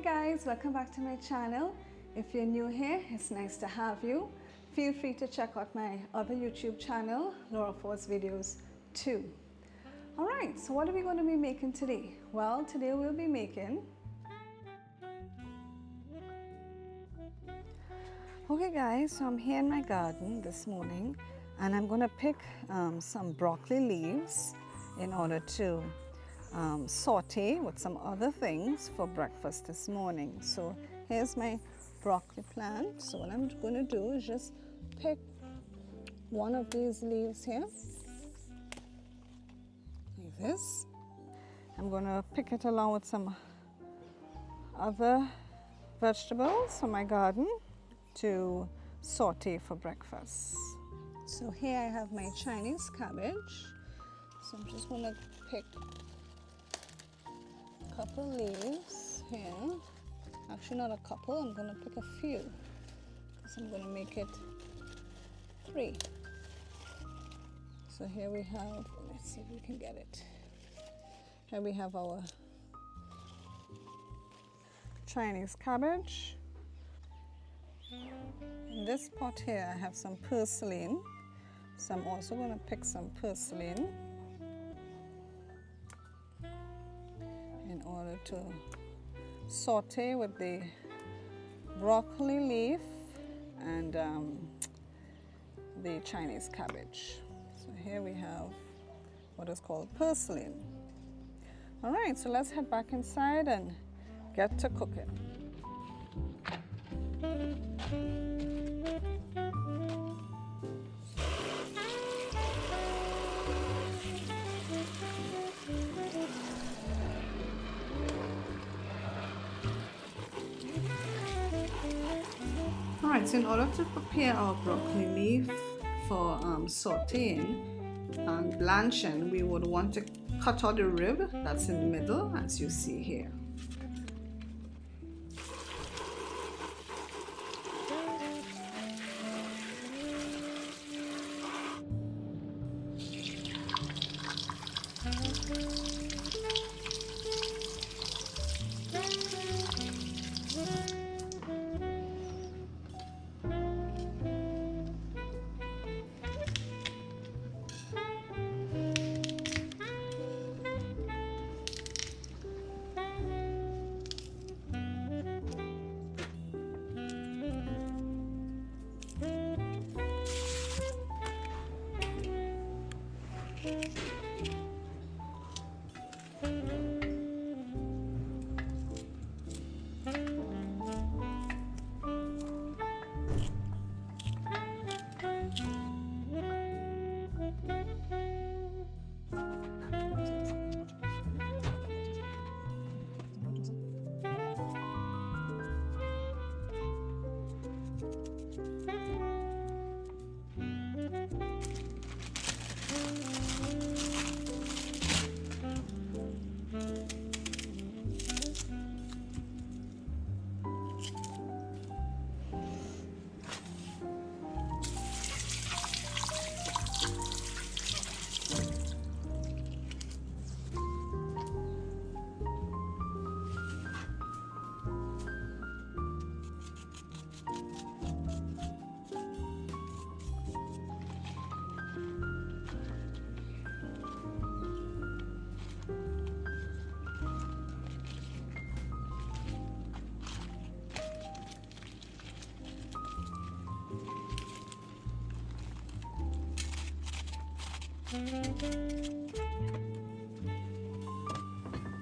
guys, welcome back to my channel. If you're new here, it's nice to have you. Feel free to check out my other YouTube channel, laurafordesvideos too. Alright, so what are we going to be making today? Well, today we'll be making okay guys, so I'm here in my garden this morning and I'm going to pick some broccoli leaves in order to saute with some other things for breakfast this morning. So here's my broccoli plant. So what I'm going to do is just pick one of these leaves here, like this. I'm going to pick it along with some other vegetables from my garden to saute for breakfast. So here I have my Chinese cabbage. So I'm just going to pick a couple leaves here. Actually not a couple, I'm going to pick a few because I'm going to make it 3. So here we have, let's see if we can get it. Here we have our Chinese cabbage. In this pot here I have some purslane. So I'm also going to pick some purslane in order to saute with the broccoli leaf and the Chinese cabbage. So here we have what is called purslane. Alright, so let's head back inside and get to cooking. Alright, so in order to prepare our broccoli leaf for sauteing and blanching, we would want to cut out the rib that's in the middle, as you see here.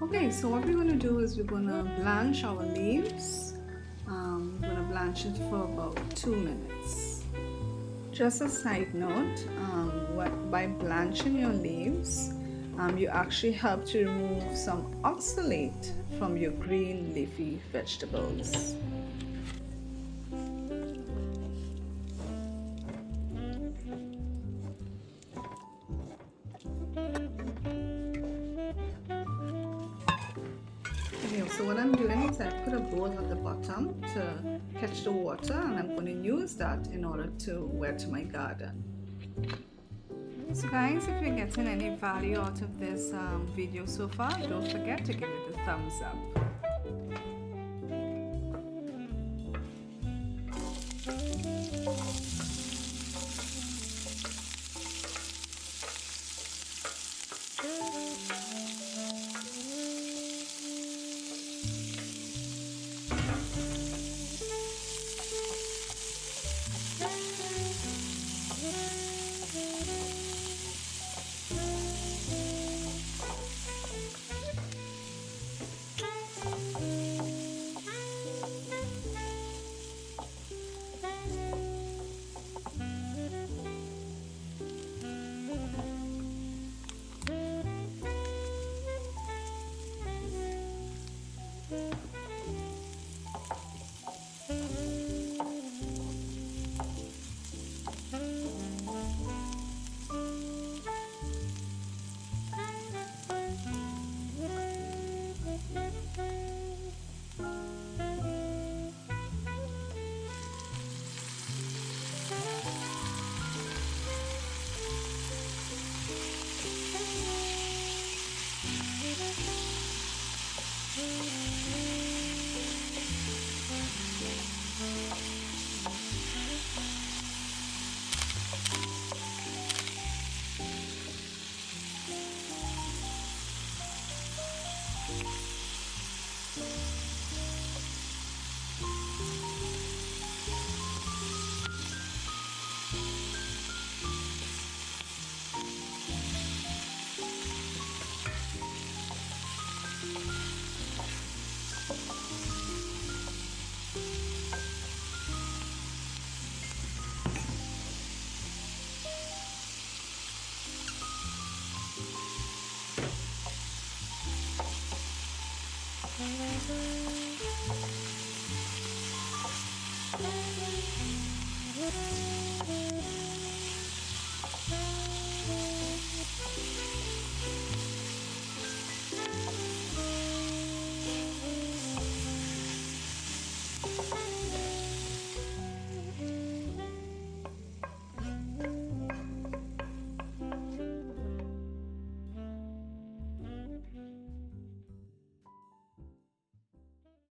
Okay, so what we're going to do is we're going to blanch our leaves. We're going to blanch it for about 2 minutes. Just a side note, by blanching your leaves, you actually help to remove some oxalate from your green leafy vegetables. So what I'm doing is I put a bowl at the bottom to catch the water, and I'm going to use that in order to wet my garden. So guys, if you're getting any value out of this video so far, don't forget to give it a thumbs up.